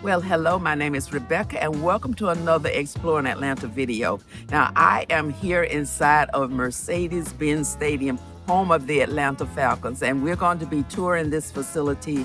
Well, hello, my name is Rebecca, and welcome to another Exploring Atlanta video. Now, I am here inside of Mercedes-Benz Stadium, home of the Atlanta Falcons, and we're going to be touring this facility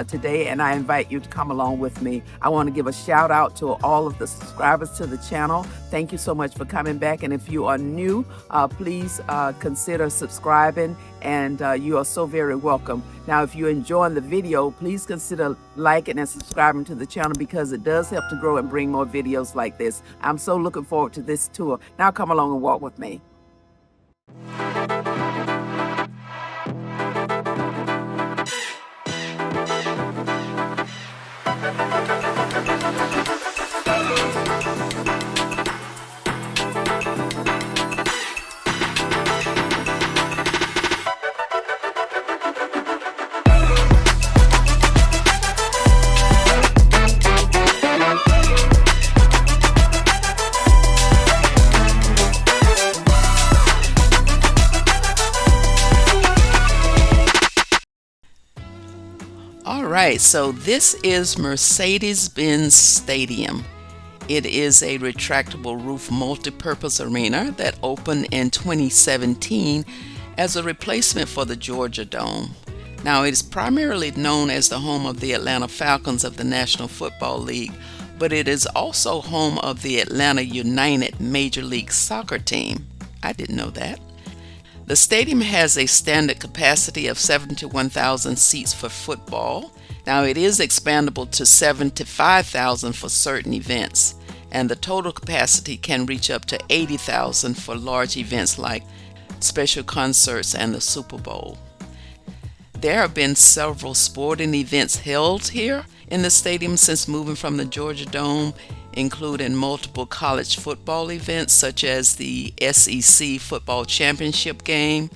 today, and I invite you to come along with me. I want to give a shout out to all of the subscribers to the channel. Thank you so much for coming back, and if you are new, please consider subscribing, and you are so very welcome. Now, if you're enjoying the video, please consider liking and subscribing to the channel because it does help to grow and bring more videos like this. I'm so looking forward to this tour. Now come along and walk with me. All right, so this is Mercedes-Benz Stadium. It is a retractable roof multi-purpose arena that opened in 2017 as a replacement for the Georgia Dome. Now, it is primarily known as the home of the Atlanta Falcons of the National Football League, but it is also home of the Atlanta United Major League Soccer team. I didn't know that. The stadium has a standard capacity of 71,000 seats for football. Now it is expandable to 75,000 for certain events, and the total capacity can reach up to 80,000 for large events like special concerts and the Super Bowl. There have been several sporting events held here in the stadium since moving from the Georgia Dome, including multiple college football events such as the SEC Football Championship Game,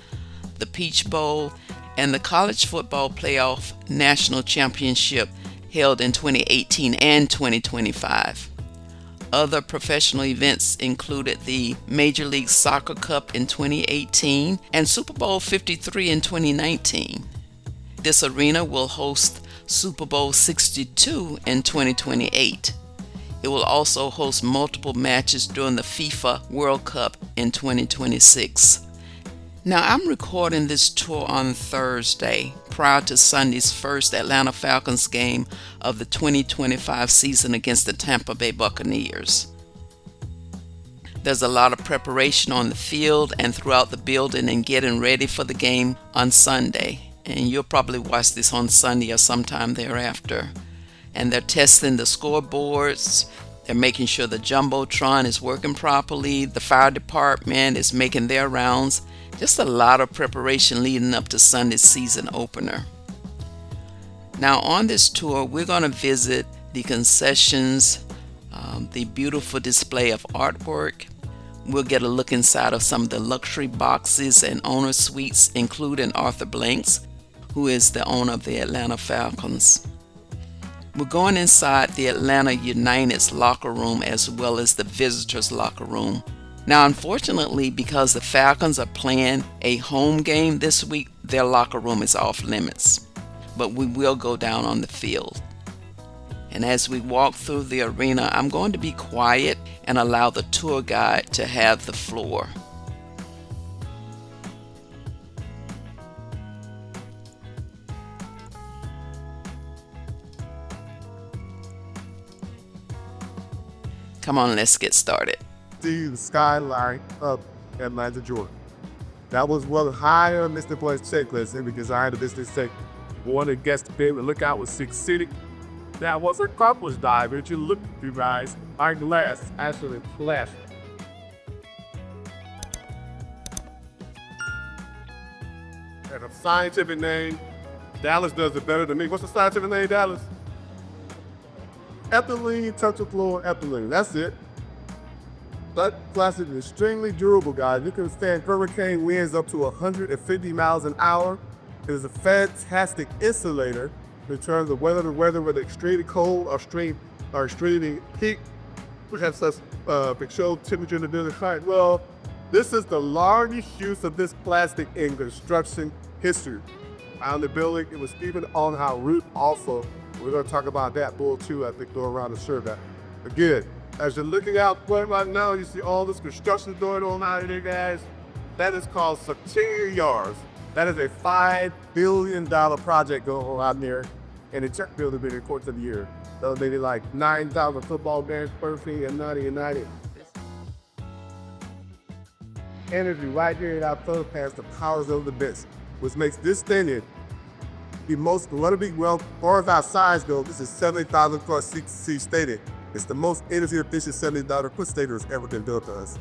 the Peach Bowl, and the College Football Playoff National Championship held in 2018 and 2025. Other professional events included the Major League Soccer Cup in 2018 and Super Bowl 53 in 2019. This arena will host Super Bowl 62 in 2028. It will also host multiple matches during the FIFA World Cup in 2026. Now, I'm recording this tour on Thursday, prior to Sunday's first Atlanta Falcons game of the 2025 season against the Tampa Bay Buccaneers. There's a lot of preparation on the field and throughout the building and getting ready for the game on Sunday. And you'll probably watch this on Sunday or sometime thereafter. And they're testing the scoreboards. They're making sure the Jumbotron is working properly. The fire department is making their rounds. Just a lot of preparation leading up to Sunday's season opener. Now on this tour, we're going to visit the concessions, the beautiful display of artwork. We'll get a look inside of some of the luxury boxes and owner suites, including Arthur Blanks, who is the owner of the Atlanta Falcons. We're going inside the Atlanta United's locker room as well as the visitors' locker room. Now, unfortunately, because the Falcons are playing a home game this week, their locker room is off limits. But we will go down on the field. And as we walk through the arena, I'm going to be quiet and allow the tour guide to have the floor. Come on, let's get started. See the skyline of Atlanta, Georgia. That was one higher on Mr. Boy's checklist and we designed a business tech. Wanted guests to be able to look out with Six City. That was a couple's dive, but you look at you guys, our glass actually flashed. And a scientific name, Dallas does it better than me. What's the scientific name, Dallas? Ethylene tetrachloroethylene, that's it. That plastic is extremely durable, guys. You can stand hurricane winds up to 150 miles an hour. It is a fantastic insulator in terms of weather to weather, whether extremely cold or extremely heat, which has such controlled temperature in the building height. Well, this is the largest use of this plastic in construction history. On the building, it was even on our roof also We're gonna talk about that bull too, I think, go around the survey. Again, as you're looking out right now, you see all this construction going on out here, guys. That is called Superior Yards. That is a $5 billion project going on out there in the Czech building in the course of the year. So maybe like 9,000 football games per fee and 90 and 90. Energy right here in our phone past the powers of the best, which makes this stadium the most, one of the, well, as far as our size goes, this is 70,000 plus seat stadium. It's the most energy efficient 70,000 foot stadium that's ever been built to us.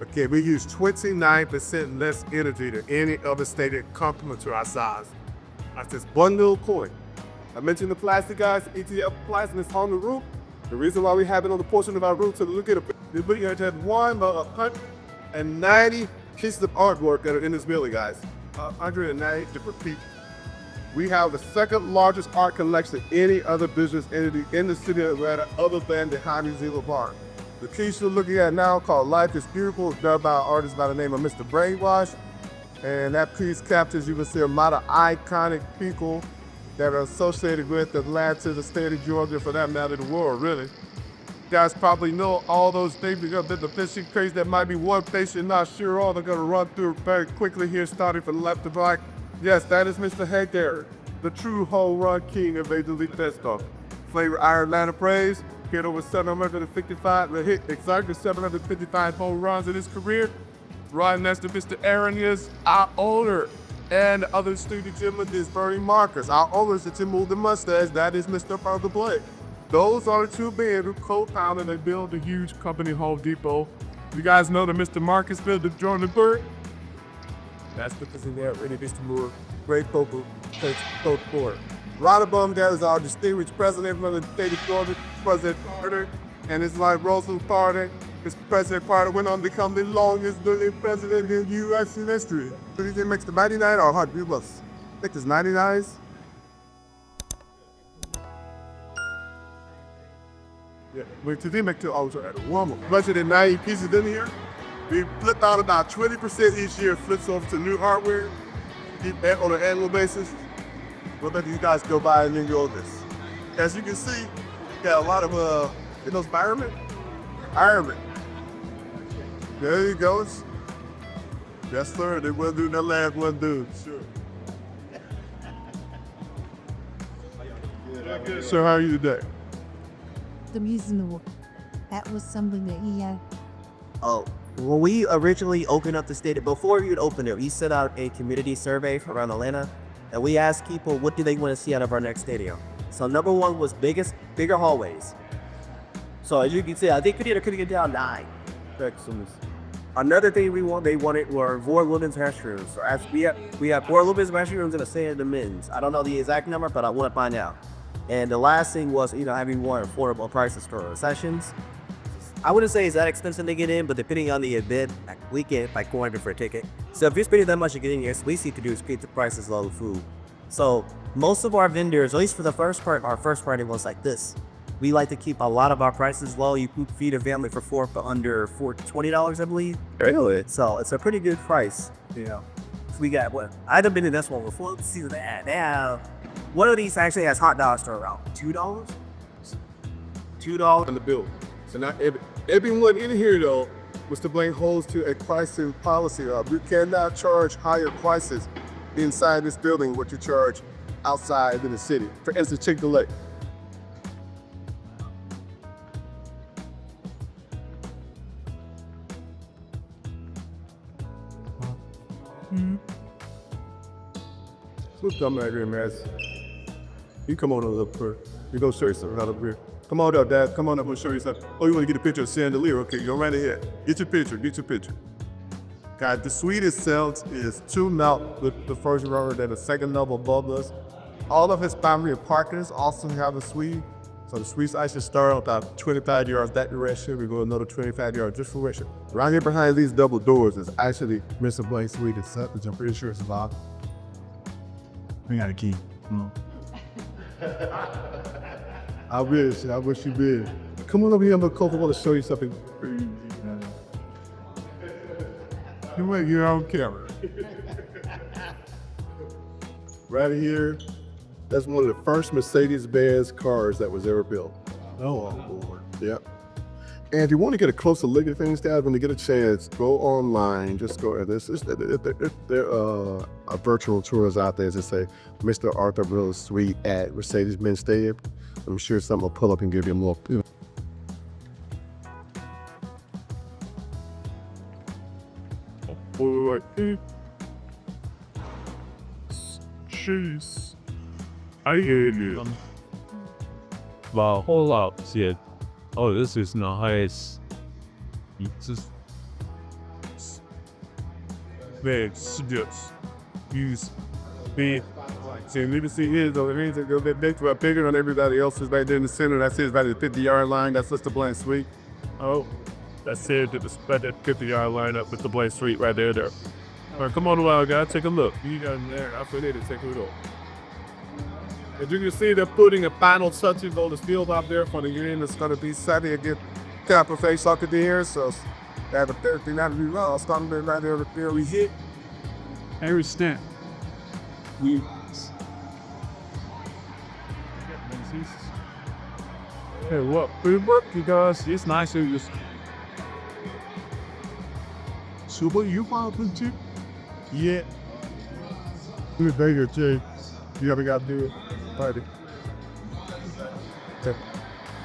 Okay, we use 29% less energy than any other stadium complement to our size. That's just one little point. I mentioned the plastic, guys, ETF plastic is on the roof. The reason why we have it on the portion of our roof, so look at it, we're looking at one of 190 pieces of artwork that are in this building, guys. 190 different pieces. We have the second largest art collection of any other business entity in the city of Atlanta other than the High Museum Park. The piece you're looking at now called Life is Beautiful is done by an artist by the name of Mr. Brainwash. And that piece captures, you can see a lot of iconic people that are associated with Atlanta, the state of Georgia, for that matter, the world, really. You guys probably know all those things because the fishing craze that might be one place you're not sure on. They're gonna run through very quickly here, starting from left to right. Yes, that is Mr. Hank there, the true home run king of Major League Baseball. Flavor our Atlanta praise, hit over 755, hit exactly 755 home runs in his career. Right next to Mr. Aaron is our owner, and the other student gentleman is Bernie Marcus. Our owner is the Tim the mustache, that is Mr. Arthur Blake. Those are the two men who co-founded and built the huge company Home Depot. You guys know that Mr. Marcus built the Jordan Bird? That's because in there, really Mr. Moore, great focal, coach for. Right above that is our distinguished president from the state of Georgia, President Carter, and his wife Rosalynn Carter. Mr. President Carter went on to become the longest living president in U.S. history. So he makes the 99 or 100 plus. I think it's 99s. Yeah, we today make two also at a warm-up. Budget in 90 pieces in here. We flip out about 20% each year, flips over to new hardware. Keep that on an annual basis. We'll let you guys go by and enjoy this. As you can see, we got a lot of, you know, environment. There you go. Yes, sir. They will do that last one, dude. Sure. Sir, how are you today? Reasonable. That was something that he had. Oh, when we originally opened up the stadium, before we would open it, we sent out a community survey around Atlanta, and we asked people what do they want to see out of our next stadium. So number one was bigger hallways. So as you can see, I think we could get down 9. Excellent. Another thing they wanted were more women's restrooms. So as we have 4 women's restrooms in the same as the men's. I don't know the exact number, but I want to find out. And the last thing was, having more affordable prices for sessions. I wouldn't say it's that expensive to get in, but depending on the event, we get like $400 for a ticket. So if you're spending that much to get in here, so we need to do is keep the prices low of food. So most of our vendors, at least for the first part, our first party was like this. We like to keep a lot of our prices low. You could feed a family for $4 for under $20, I believe. Really? So it's a pretty good price. So we got what? I've been in this one before. Let's see that. Now, one of these actually has hot dogs for around $2. $2 on the bill. So now everyone in here though was to blame holds to a pricing policy of you cannot charge higher prices inside this building what you charge outside in the city. For instance, Chick-fil-A. What's coming right here, man? You come on up here. You go show you something out up here. Come on up, Dad. Come on up and show you something. Oh, you want to get a picture of chandelier? Okay, go right ahead. Get your picture. Guys, the suite itself is 2 melt with the first rower, then the second level above us. All of his family apartments also have a suite. So the suites actually start about 25 yards that direction. We go another 25 yards this direction. Right here behind these double doors is actually Mr. Blake's suite itself, which I'm pretty sure is locked. We got a key. I wish you did. Come on over here, Uncle Coco. I want to show you something. You make your own camera. Right here, That's one of the first Mercedes-Benz cars that was ever built. Oh, Lord. Yep. And if you want to get a closer look at things, Dad, when you get a chance, go online. Just go at this. There are virtual tours out there that say Mr. Arthur Miller's Suite at Mercedes-Benz Stadium. I'm sure something will pull up and give you a more. Wait. Jeez. I hate it. Wow, hold up, shit. Oh, this is nice. It's just... Man, just use me. See, you can see his, though. It means it's a bit bigger than everybody else's right there in the center. That's his, right at the 50-yard line. That's just the blank suite. Oh, that's it. That 50-yard line up with the blank street right there. All right, come on, wild guy, take a look. You got in there. I forget to take a look. As you can see, they're putting a final touches on the field out there for the game. It's going to be Saturday against Tampa Bay Soccer here. So they have a third thing not to be wrong. Starting right there on the field. We hit. Every snap. We. Hey, what? Good work, you guys. It's nice to just. So, what you want to? Yeah. Good bigger too. You ever got to do it? Party.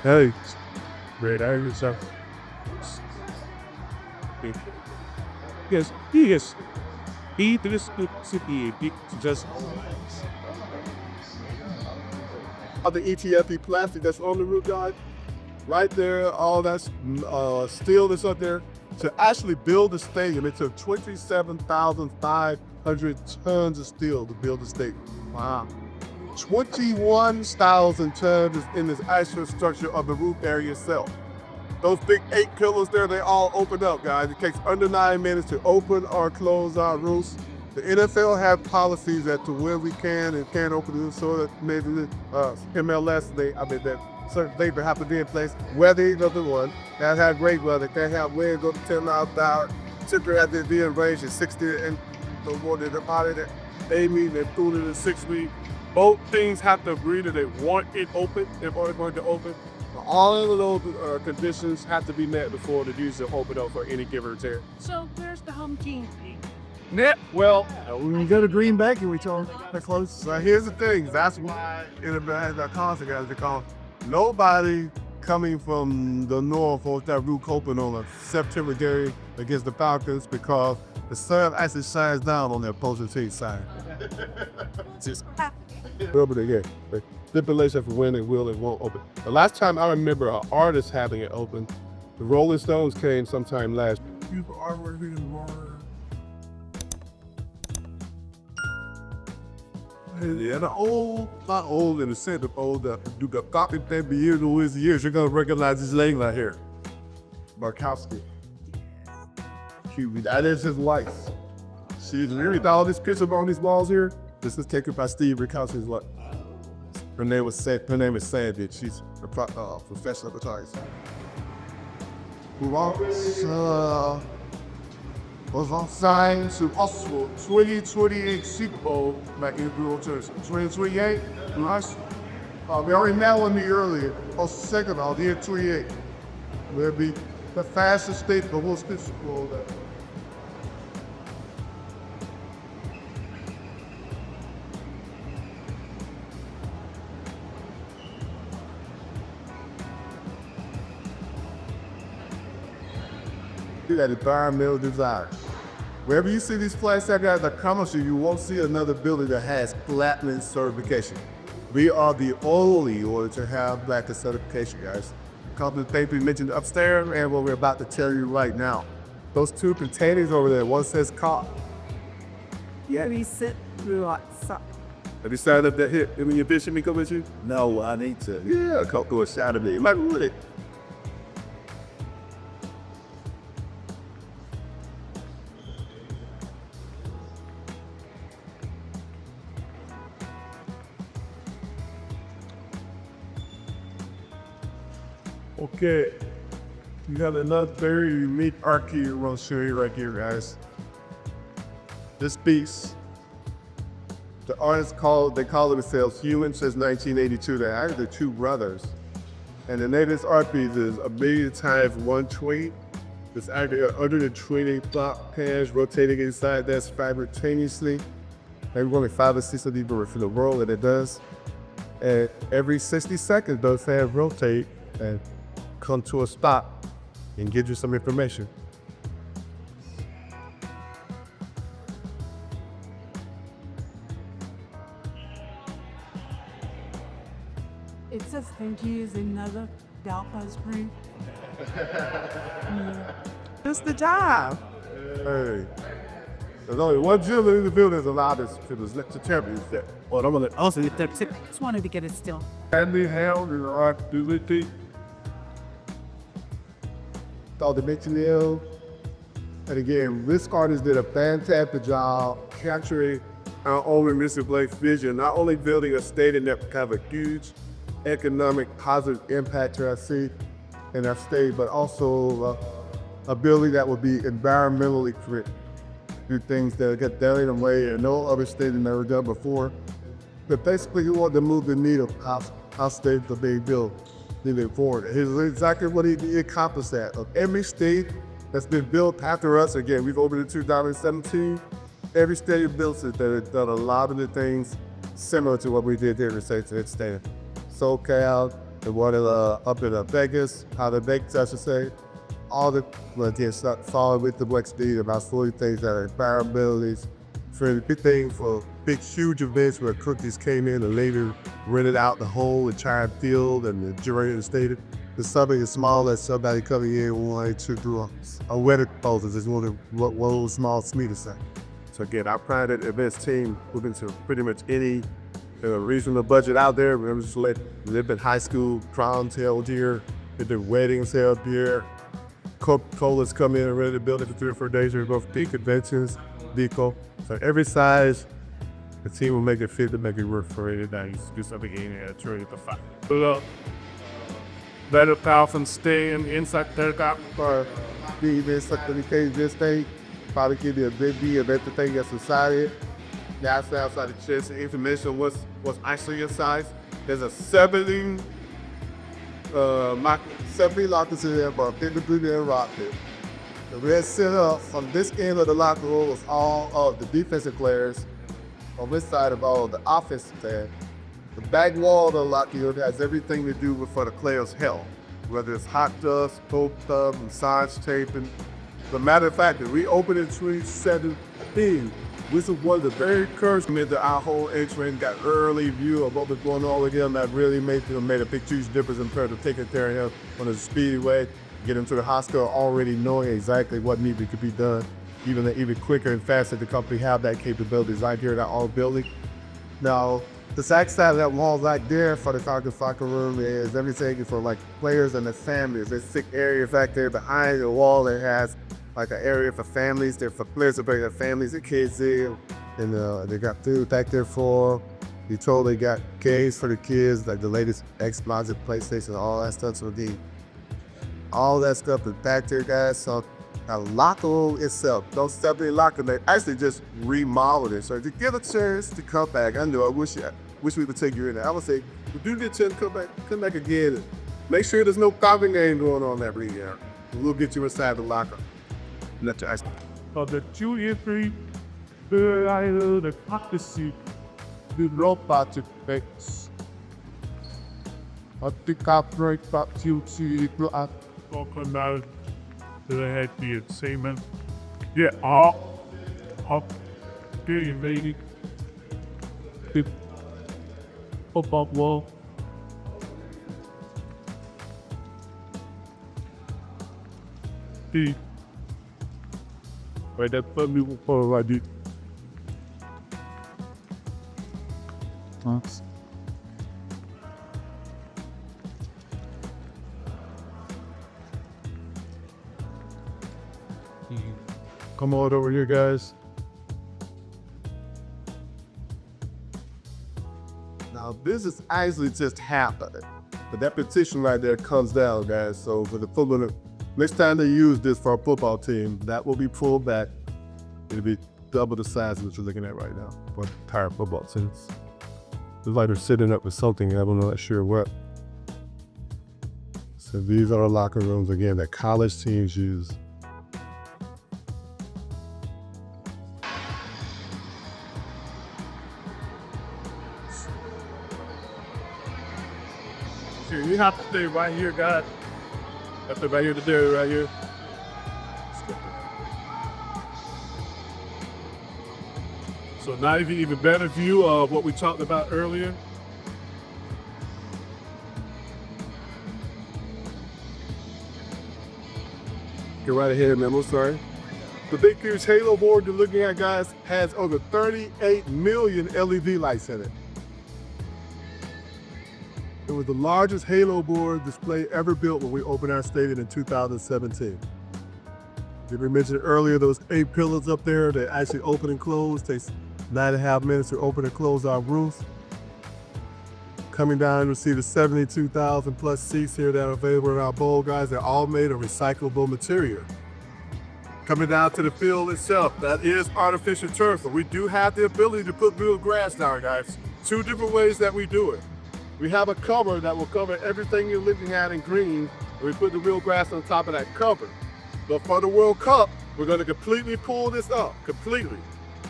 Hey. Great, I yourself. Yes, yes. He this city just. The ETFE plastic that's on the roof, guys. Right there, all that's steel that's up there. To actually build the stadium, it took 27,500 tons of steel to build the stadium. Wow. 21,000 tons is in this actual structure of the roof area itself. Those big 8 pillars there, they all open up, guys. It takes under 9 minutes to open or close our roofs. The NFL have policies as to where we can and can't open it, so that maybe the MLS, that certain things have to be in place. Weather is another one. That have great weather. Can't have winds go to 10 miles an hour. Temperature at the being range is 60 and no more than about it. They mean they're through it in 6 weeks. Both things have to agree that they want it open in order for it to open. All of those conditions have to be met before the user open up for any given return. So where's the home team? Yeah, well, we go to Green Bay and we told them they're close. So here's the thing. That's why in the concert, guys, they call nobody coming from the north or that roof open on a September day against the Falcons because the sun actually shines down on their opposing team side. Just over there, yeah. Stipulation for when it will and won't open. The last time I remember an artist having it open, the Rolling Stones came sometime last year. Yeah, not old in the sense of old, do the 30 years or years, you're gonna recognize this lane right here. Markowski. That is his wife. She's literally all this picture on these walls here. This is taken by Steve Markowski's wife. Her name is Sandy. She's a professional photographer. Who was on sign to also 2028 Super Bowl back in the 2028, nice. We already met one the earlier. Also second, the year 28. We'll be the fastest state, but we'll still Super Bowl that. That environmental desire. Wherever you see these flags, guys, I promise you, you won't see another building that has platinum certification. We are the only order to have platinum certification, guys. Because the things we mentioned upstairs and what we're about to tell you right now. Those 2 containers over there, one says car. Yeah, we sit through outside. Have you signed up that hit? Any your bishop me come with you? No, I need to. Yeah, come through a shot of me. Like, with it. Okay, you have another very unique arcade we're gonna show you right here, guys. This piece, The artists they call themselves Human since 1982. They're actually two brothers. And the name of this art piece is a million times 120. It's actually 120 block pans rotating inside that simultaneously. Maybe only 5 or 6 of these for the world that it does. And every 60 seconds, those fans rotate and come to a stop and give you some information. It says thank you is another Dalpa Spring. It's the job. Hey, there's only one gentleman in the building that's allowed this to the champions. Well, I'm gonna Also, just wanted to get it still. Andy Hell is art ability. All the material. And again, this artist did a fantastic job capturing our own Mr. Blake's vision, not only building a stadium that would have a huge economic positive impact to our city and our state, but also a building that would be environmentally correct. Do things that get down in a way that no other state has never done before. But basically, he wanted to move the needle how states are being built moving forward. Here's exactly what he accomplished that. Of every state that's been built after us, again, we've opened in 2017, every state built it that has done a lot of the things similar to what we did here in the state. SoCal, the one up in Vegas, how the Vegas, I should say, all the, following with the West State about 40 things that are environmentally friendly, big thing for big, huge events where cookies came in and later rented out the whole entire field and the during the stadium. There's something as small as somebody coming in wanting to do a weather proposal is one of those small smear say. So again, our private events team move into pretty much any reasonable budget out there. We're just live in high school proms held here, did their weddings held here. Coca-Cola's come in and ready to build it for 3 or 4 days. We're both big conventions, deco. So every size, the team will make it fit to make it work for 80 days. Do something in here, try to fight. Better powerful and stay inside their car. For the events, like this thing, probably give you a big deal of everything that's inside it. The outside the chest, the information what's actually inside. There's a 70 lockers in there, about 50 in rocket. The red set up on this end of the locker room was all of the defensive players. On this side of all of the offensive players. The back wall of the locker room has everything to do with for the players' health, whether it's hot dust, cold stuff, massage taping. As a matter of fact, we opened in 2017. This is one of the very first that our whole entrance got early view of what was going on with him. That really made a big, huge difference in terms of taking care of him on the speedway, get him to the hospital already knowing exactly what needed to be done, even quicker and faster. The company have that capabilities right here in our building. Now, the back side of that wall right there for the soccer room is everything for like players and their families. There's 6 areas back there behind the wall that has like an area for families. There for players to bring their families and kids in. And they got food back there for them. You totally got games for the kids, like the latest Xbox and PlayStation, all that stuff. So all that stuff is back there, guys. So a locker room itself, don't step in locker, they actually just remodeled it. So if you get a chance to come back, I know I wish we could take you in there. I would say, if you do get a chance to come back again. Make sure there's no coughing game going on that weekend. We'll get you inside the locker. Let your ice. The 2 year 3, the practice, The robot effects. I think I break back to the talking about that I had the same. Yeah, up, getting ready. The pop-up wall. The right, that family will follow I did. Come on over here, guys. Now, this is actually just half of it. But that petition right there comes down, guys. So for the football, next time they use this for a football team, that will be pulled back. It'll be double the size of what you're looking at right now for entire football teams. It's like they're sitting up with something, I'm not sure what. So these are the locker rooms, again, that college teams use. You have to stay right here, guys. Have to right here to do right here. So now you can even better view of what we talked about earlier. Get right ahead, man. I'm sorry. The big huge Halo board you're looking at, guys, has over 38 million LED lights in it. It was the largest Halo board display ever built when we opened our stadium in 2017. Did we mention earlier those 8 pillars up there that actually open and close? Takes 9.5 minutes to open and close our roofs. Coming down, you'll see the 72,000 plus seats here that are available in our bowl, guys. They're all made of recyclable material. Coming down to the field itself, that is artificial turf, but we do have the ability to put real grass down, guys. 2 different ways that we do it. We have a cover that will cover everything you're looking at in green, and we put the real grass on top of that cover. But for the World Cup, we're going to completely pull this up, completely,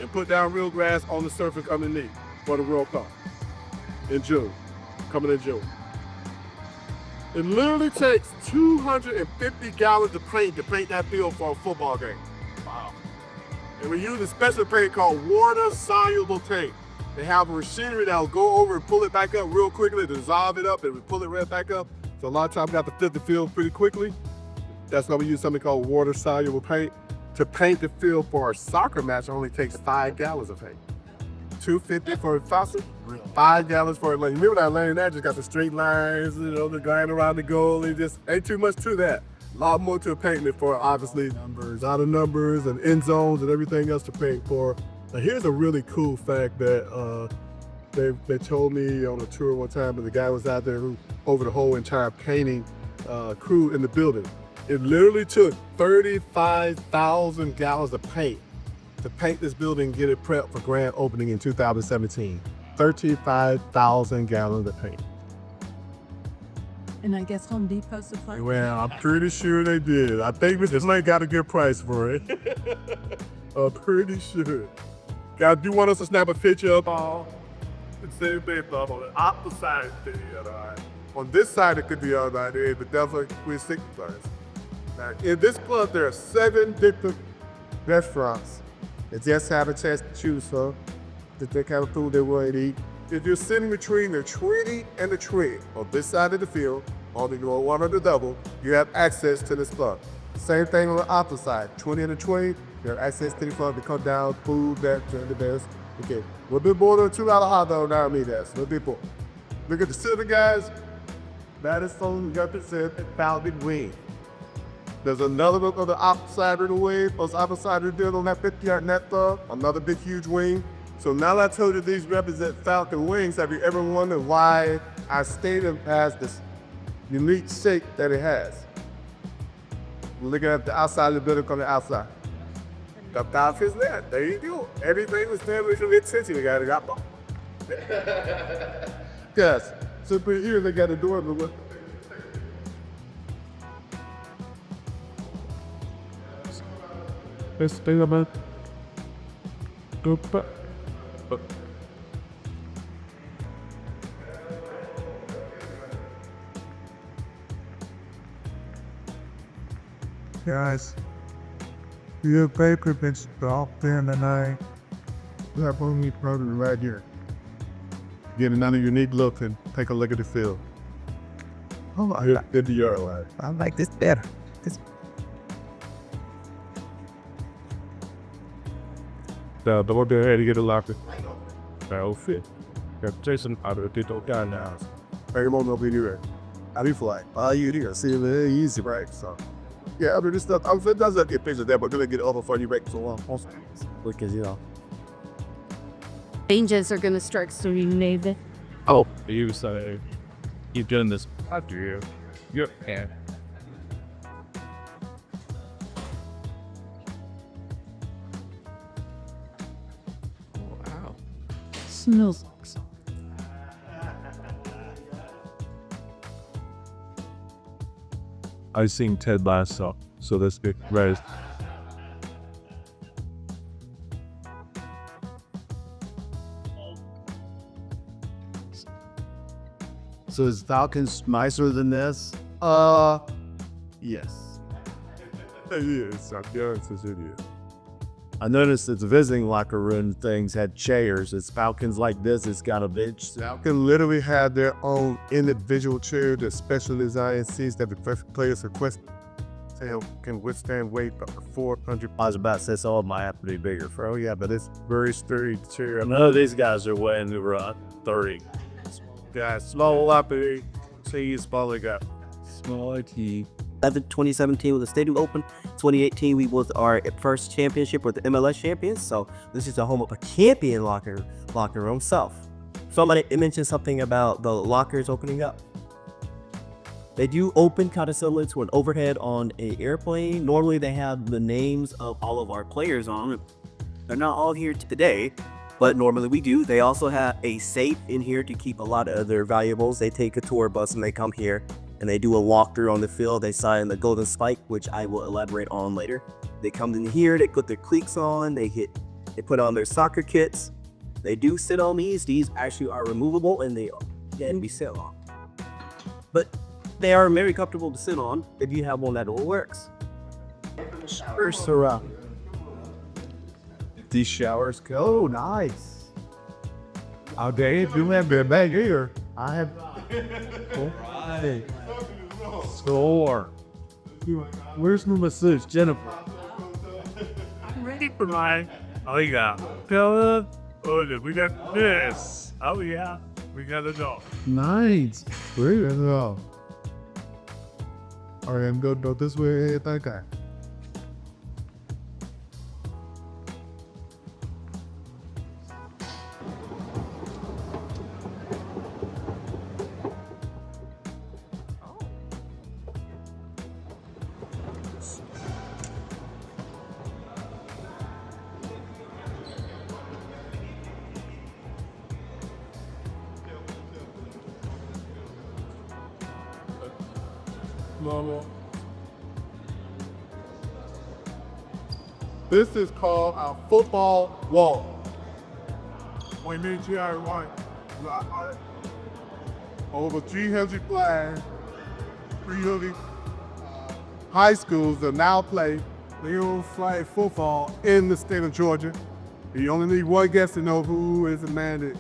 and put down real grass on the surface underneath for the World Cup in June, coming in June. It literally takes 250 gallons of paint to paint that field for a football game. Wow. And we use a special paint called water-soluble paint. They have a machinery that will go over and pull it back up real quickly, dissolve it up, and we pull it right back up. So a lot of times we have to flip the field pretty quickly. That's why we use something called water-soluble paint. To paint the field for a soccer match only takes 5 gallons of paint. 250 for a faucet, 5 gallons for a lane. Remember that lane there just got the straight lines, you know, the line around the goal. It just ain't too much to that. A lot more to paint it for, obviously, numbers, out of numbers and end zones and everything else to paint for. Now here's a really cool fact that they told me on a tour one time, but the guy was out there who over the whole entire painting crew in the building. It literally took 35,000 gallons of paint to paint this building and get it prepped for grand opening in 2017. 35,000 gallons of paint. And I guess Home Depot supplied. Well, I'm pretty sure they did. I think this lady got a good price for it. I'm pretty sure. Guys, do you want us to snap a picture of all? It's the same thing on the opposite side of the right. On this side, it could be all right, but definitely we're 6 stars. Now, in this club, there are 7 different restaurants. They just have a chance to choose from the kind of food they want to eat. If you're sitting between the 20 and the 20 on this side of the field, on the one or the double, you have access to this club. Same thing on the opposite side, 20 and the 20, you have access to the club to come down, food, that, the best. Okay, a little bit more than a $2 hot dog now, me that's a little bit more. Look at the center, guys. That is from represent Falcon Wing. There's another look on the opposite of the wing, on the opposite of the deal on that 50-yard net club, another big, huge wing. So now that I told you these represent Falcon Wings, have you ever wondered why our stadium has this unique shape that it has? We're looking at the outside of the building on the outside. The Falcon's there. There you go. Everything was there with your attention. They got it up. Yes. So here they got a door. Let's think about Guys, your paper been off there tonight. We have only product right here. Get another unique look and take a look at the field. Oh my God. Into the yard line. I like this better. the door there to get a locker. That'll fit. Got Jason out of the door guy now. Hey, come on over here. How do you fly? You here. See, very easy, right? So, yeah, after this stuff, it doesn't get pictures there, but we're gonna get over for you break so long. Because, you know. Rangers are gonna start soon, maybe. Oh, you say you've done this. I do. You're smells like. I seen Ted Lasso, so that's good. Right. So is Falcons nicer than this? Yes. Yes, I'm young, so it is. I noticed that the visiting locker room things had chairs. It's Falcons like this, it's got a bench. Falcons literally have their own individual chair, the special design seats that the players request can withstand weight up to 400. I was about to say, so it might have to be bigger, bro. Oh yeah, but it's very sturdy chair. None of these guys are weighing around 30. Yeah, small uppity. See, it's probably got Small T. 2017 when the stadium opened. 2018 we was our first championship with the MLS champions. So this is the home of a champion locker room self. Somebody mentioned something about the lockers opening up. They do open kind of similar to an overhead on an airplane. Normally they have the names of all of our players on it. They're not all here today, but normally we do. They also have a safe in here to keep a lot of their valuables. They take a tour bus and they come here and they do a walkthrough on the field. They sign the golden spike, which I will elaborate on later. They come in here, they put their cleats on, they put on their soccer kits. They do sit on these. These actually are removable and they can be sit on. But they are very comfortable to sit on if you have one that works. showers surround. These showers go nice. Oh, they do have their back here. I have. Right. Score. Where's my massage, Jennifer? I'm ready. For mine. Oh, yeah. Fella. Oh, we got this. Oh, yeah. We got a dog. Nice. Very well. All right, I'm going to go this way. Okay. Mama. This is called a football wall. We need you out right. Over 300 flags, 300 high schools that now play real flag football in the state of Georgia. You only need one guess to know who is the man that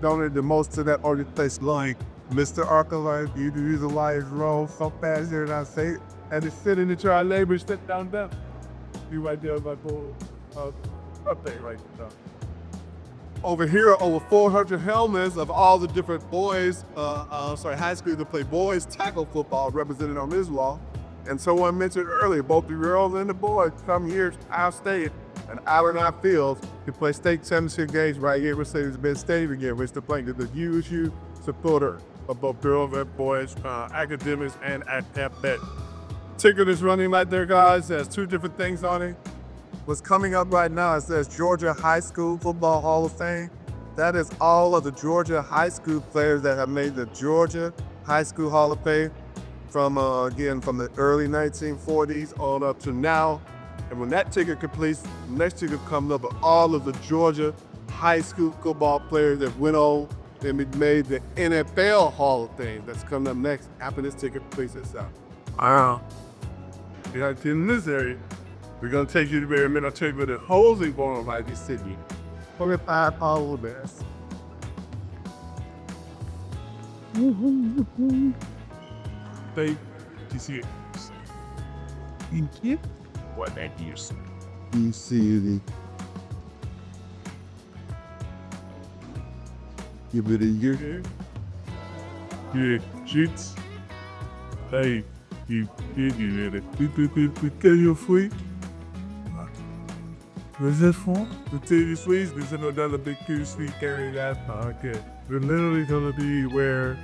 donated the most to that organization. Like Mr. Archelife, you do use the Lions roll so fast here and I say it. And it's sitting into our labor, sit down there. You right there by full update right now. Over here are over 400 helmets of all the different boys, high school that play boys tackle football represented on this wall. And someone mentioned earlier, both the girls and the boys come here to our state and out in our fields to play state championship games right here at Mercedes-Benz Stadium again, which they're playing to the huge supporter of both girls and boys, academics and athletic. Ticket is running right there, guys. There's two different things on it. What's coming up right now, it says Georgia High School Football Hall of Fame. That is all of the Georgia high school players that have made the Georgia High School Hall of Fame from the early 1940s on up to now. And when that ticket completes, the next ticket comes up with all of the Georgia high school football players that went on and made the NFL Hall of Fame. That's coming up next after this ticket completes itself. Wow. Yeah, in this area, we're gonna take you to where I'll tell you where the housing going by this city. 45 all of this. They, you see it? Thank you. What that is. You see the. Give it a year. Yeah, shits. Hey, you did it. You free. What's that for? The TV suites, there's another big Q suite carrying that. Okay. We're literally gonna be where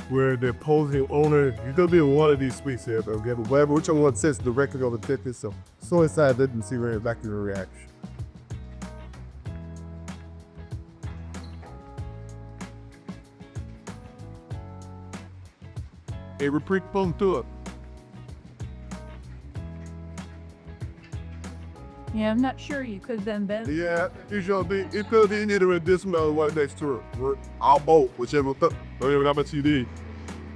the opposing owner, you're gonna be in one of these suites here, bro. Okay, but whatever, which one sits directly on the ticket, so inside didn't see very exactly the reaction. Every prick phone to it. Yeah, I'm not sure. You could then bet. Yeah, it should be. It could be either in this one or one next to it. I'll both, whichever. Don't even have a TD.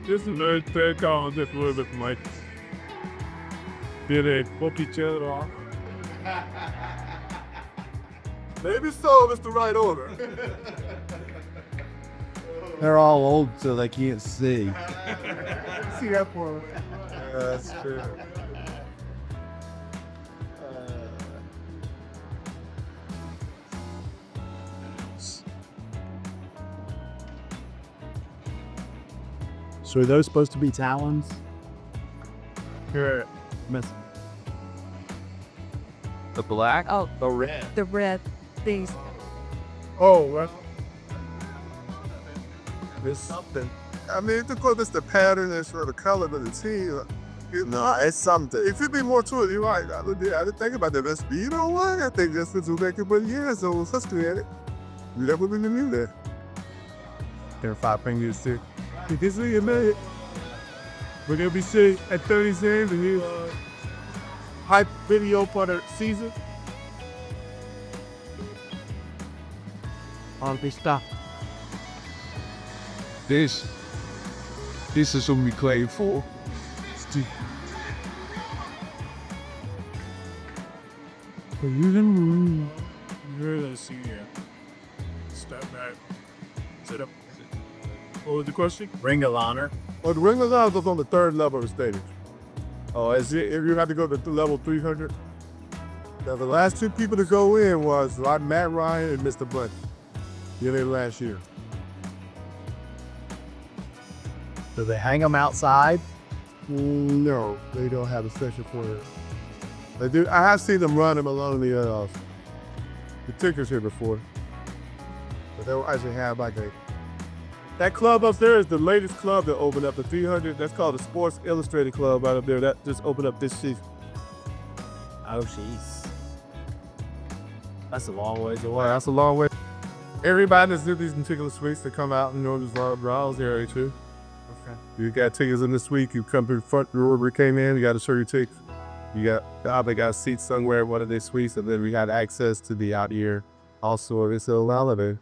Just another third call just a little bit, Mike. Did they fuck each other off? Maybe so, Mr. Right Order. They're all old, so they can't see. See that for me. That's true. So are those supposed to be talons? Yeah. Miss. The black? Oh, The red. the red things. Oh, well, There's something. I mean, it's because it's the pattern and sort of the color of the team. No, it's something. If it be more to it, you're right. I didn't think about that. But you know what? I think that's what's making, but yeah, so let's do it. We never really knew that. there are 5 fingers too. You can see it, man. We're gonna be sitting at 30 cents and here's hype video for the season. On pista. This is what we claim for. Steve. You're the senior. Step back. Sit up. What was the question? Ring of honor. Well, the Ring of Honor was on the 3rd level of the stadium. Oh, if you have to go to level 300. Now, the last 2 people to go in was Matt Ryan and Mr. Bunny. Yeah, they last year. Do they hang them outside? No, they don't have a section for it. They do. I have seen them run them along the tickers here before, but they don't actually have like a. That club up there is the latest club that opened up, the 300. That's called the Sports Illustrated Club right up there. That just opened up this season. Oh, jeez. That's a long ways Wow, away. that's a long way. Everybody that's in these particular suites to come out and these browse area too. Okay. You got tickets in this week. You come to the front door where you came in. You got to show your tickets. You got seats somewhere in one of their suites, and then we had access to the out here also. It's a holiday.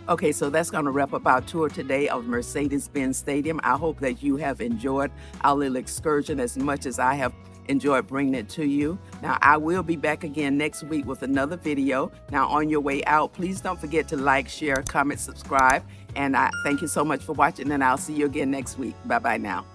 Okay, so that's going to wrap up our tour today of Mercedes-Benz Stadium. I hope that you have enjoyed our little excursion as much as I have enjoyed bringing it to you. Now, I will be back again next week with another video. Now, on your way out, please don't forget to like, share, comment, subscribe. And I thank you so much for watching, and I'll see you again next week. Bye-bye now.